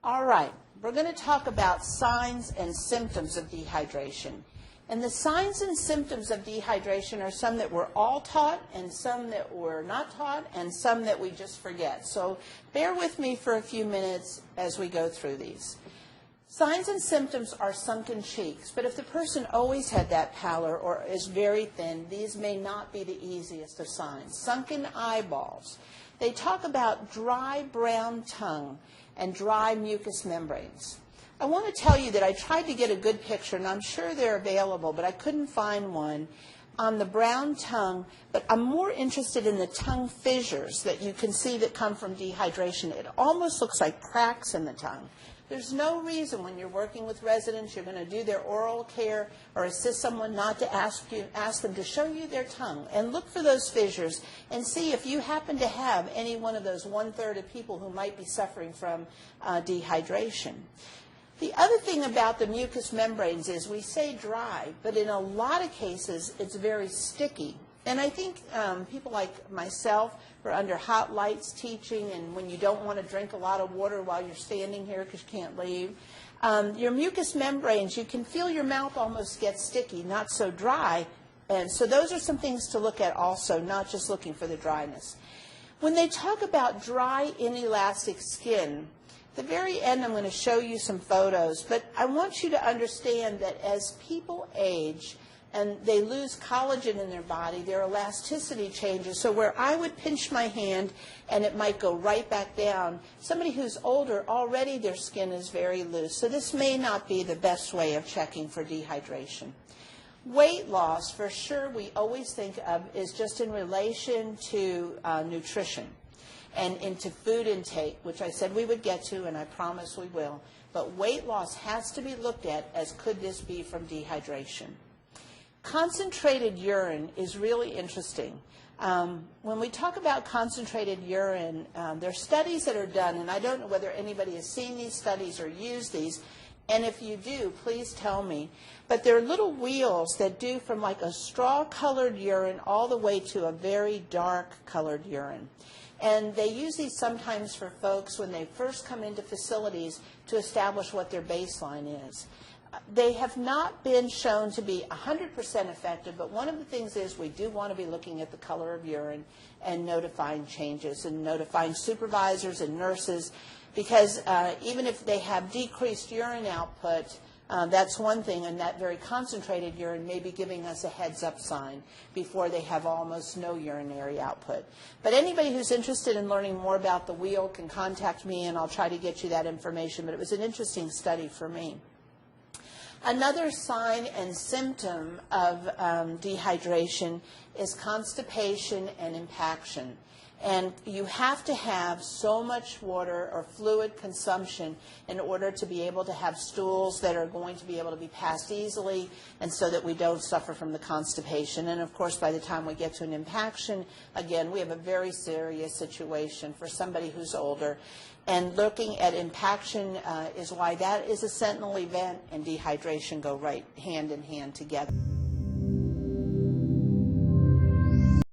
All right, we're going to talk about signs and symptoms of dehydration. And the signs and symptoms of dehydration are some that we're all taught and some that we're not taught and some that we just forget. So bear with me for a few minutes as we go through these. Signs and symptoms are sunken cheeks, but if the person always had that pallor or is very thin, these may not be the easiest of signs. Sunken eyeballs. They talk about dry brown tongue and dry mucous membranes. I want to tell you that I tried to get a good picture, and I'm sure they're available, but I couldn't find one on the brown tongue. But I'm more interested in the tongue fissures that you can see that come from dehydration. It almost looks like cracks in the tongue. There's no reason when you're working with residents, you're going to do their oral care or assist someone not to ask them to show you their tongue and look for those fissures and see if you happen to have any one of those 1/3 of people who might be suffering from dehydration. The other thing about the mucous membranes is we say dry, but in a lot of cases it's very sticky. And I think people like myself are under hot lights teaching, and when you don't want to drink a lot of water while you're standing here because you can't leave, your mucous membranes, you can feel your mouth almost get sticky, not so dry. And so those are some things to look at also, not just looking for the dryness. When they talk about dry, inelastic skin, at the very end I'm going to show you some photos, but I want you to understand that as people age, and they lose collagen in their body, their elasticity changes. So where I would pinch my hand and it might go right back down, somebody who's older, already their skin is very loose. So this may not be the best way of checking for dehydration. Weight loss, for sure, we always think of is just in relation to nutrition and into food intake, which I said we would get to, and I promise we will. But weight loss has to be looked at as could this be from dehydration. Concentrated urine is really interesting. When we talk about concentrated urine, there are studies that are done, and I don't know whether anybody has seen these studies or used these, and if you do, please tell me. But there are little wheels that do from like a straw-colored urine all the way to a very dark-colored urine. And they use these sometimes for folks when they first come into facilities to establish what their baseline is. They have not been shown to be 100% effective, but one of the things is we do want to be looking at the color of urine and notifying changes and notifying supervisors and nurses, because even if they have decreased urine output, that's one thing, and that very concentrated urine may be giving us a heads-up sign before they have almost no urinary output. But anybody who's interested in learning more about the wheel can contact me, and I'll try to get you that information. But it was an interesting study for me. Another sign and symptom of dehydration is constipation and impaction. And you have to have so much water or fluid consumption in order to be able to have stools that are going to be able to be passed easily, and so that we don't suffer from the constipation. And of course, by the time we get to an impaction, again, we have a very serious situation for somebody who's older. And looking at impaction is why that is a sentinel event, and dehydration go right hand in hand together.